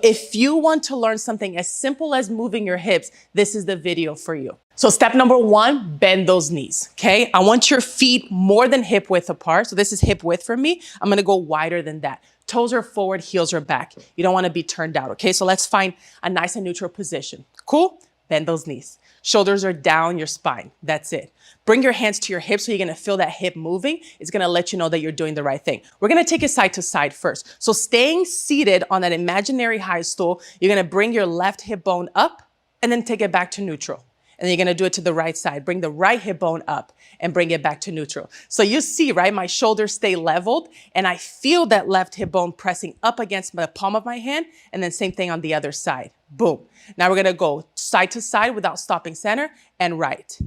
if you want to learn something as simple as moving your hips, this is the video for you. So step number 1, bend those knees, okay? I want your feet more than hip width apart. So this is hip width for me. I'm gonna go wider than that. Toes are forward, heels are back. You don't wanna be turned out, okay? So let's find a nice and neutral position. Cool? Bend those knees. Shoulders are down your spine. That's it. Bring your hands to your hips so you're gonna feel that hip moving. It's gonna let you know that you're doing the right thing. We're gonna take it side to side first. So staying seated on that imaginary high stool, you're gonna bring your left hip bone up and then take it back to neutral. And then you're gonna do it to the right side. Bring the right hip bone up and bring it back to neutral. So you see, right, my shoulders stay leveled and I feel that left hip bone pressing up against the palm of my hand, and then same thing on the other side. Boom. Now we're gonna go side to side without stopping center, and right,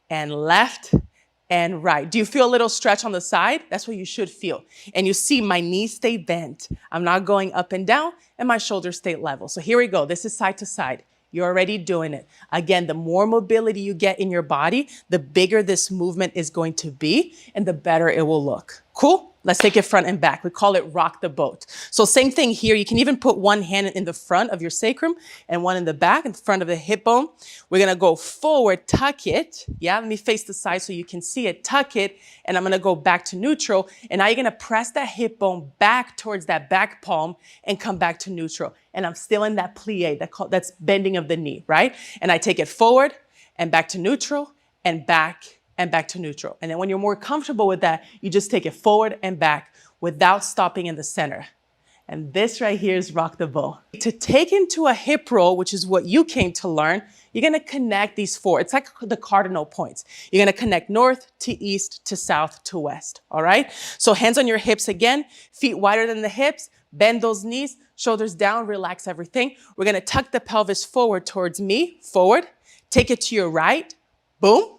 and left, and right. Do you feel a little stretch on the side? That's what you should feel. And you see my knees stay bent. I'm not going up and down, and my shoulders stay level. So here we go. This is side to side. You're already doing it. Again, the more mobility you get in your body, the bigger this movement is going to be and the better it will look. Cool? Let's take it front and back. We call it rock the boat. So same thing here. You can even put one hand in the front of your sacrum and one in the back, in front of the hip bone. We're gonna go forward, tuck it. Yeah, let me face the side so you can see it. Tuck it, and I'm gonna go back to neutral. And now you're gonna press that hip bone back towards that back palm and come back to neutral. And I'm still in that plie, that's bending of the knee, right? And I take it forward and back to neutral and back to neutral. And then when you're more comfortable with that, you just take it forward and back without stopping in the center. And this right here is rock the boat. To take into a hip roll, which is what you came to learn, you're gonna connect these 4. It's like the cardinal points. You're gonna connect north to east to south to west, all right? So hands on your hips again, feet wider than the hips, bend those knees, shoulders down, relax everything. We're gonna tuck the pelvis forward towards me, forward, take it to your right, boom.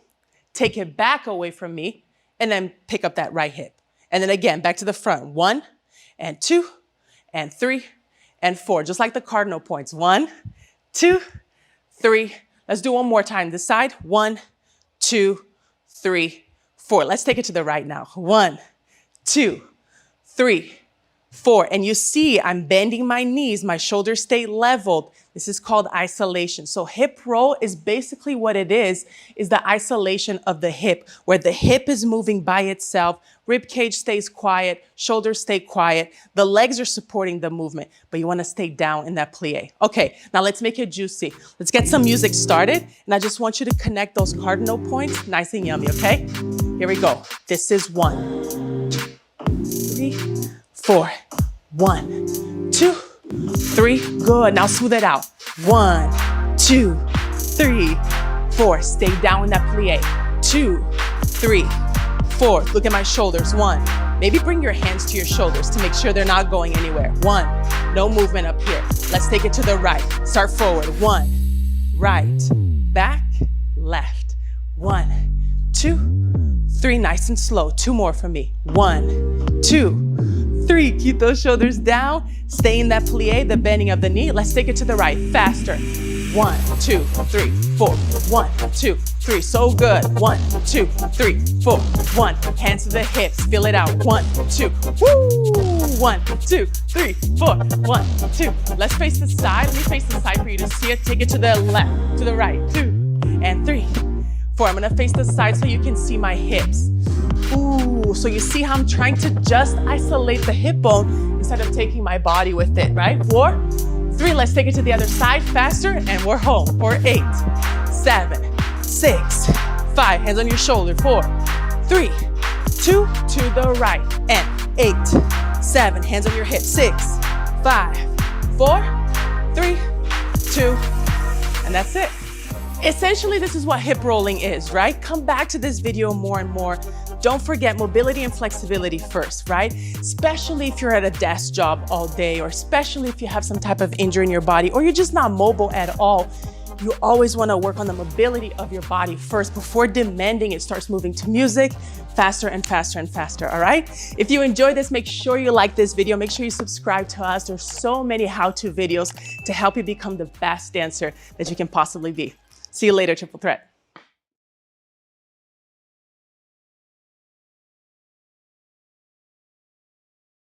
Take it back away from me, and then pick up that right hip. And then again, back to the front. 1 and 2 and 3 and 4, just like the cardinal points. 1, 2, 3. Let's do one more time. This side. 1, 2, 3, 4. Let's take it to the right now. 1, 2, 3, 4. And you see, I'm bending my knees. My shoulders stay leveled. This is called isolation. So hip roll is basically what it is the isolation of the hip, where the hip is moving by itself, rib cage stays quiet, shoulders stay quiet, the legs are supporting the movement, but you wanna stay down in that plie. Okay, now let's make it juicy. Let's get some music started, and I just want you to connect those cardinal points nice and yummy, okay? Here we go. This is 1, 2, 3, 4. 1, 2, 3. Good. Now smooth it out. 1, 2, 3, 4. Stay down in that plie. 2, 3, 4. Look at my shoulders. 1. Maybe bring your hands to your shoulders to make sure they're not going anywhere. 1. No movement up here. Let's take it to the right. Start forward. 1. Right. Back. Left. 1, 2, 3. Nice and slow. 2 more for me. 1, 2, 3. Keep those shoulders down. Stay in that plie, the bending of the knee. Let's take it to the right. Faster. 1, 2, 3, 4. 1, 2, 3. So good. 1, 2, 3, 4. 1. Hands to the hips. Feel it out. 1, 2. Woo! 1, 2, 3, 4. 1, 2. Let's face the side. Let me face the side for you to see it. Take it to the left, to the right. 2 and 3, 4. I'm gonna face the side so you can see my hips. Ooh, so you see how I'm trying to just isolate the hip bone instead of taking my body with it, right? 4, 3, let's take it to the other side faster, and we're home for 8, 7, 6, 5, hands on your shoulder, 4, 3, 2, to the right, and 8, 7, hands on your hips, 6, 5, 4, 3, 2, and that's it. Essentially, this is what hip rolling is, right? Come back to this video more and more. Don't forget mobility and flexibility first, right? Especially if you're at a desk job all day, or especially if you have some type of injury in your body, or you're just not mobile at all. You always want to work on the mobility of your body first before demanding it starts moving to music faster and faster and faster, all right? If you enjoyed this, make sure you like this video. Make sure you subscribe to us. There's so many how-to videos to help you become the best dancer that you can possibly be. See you later, Triple Threat.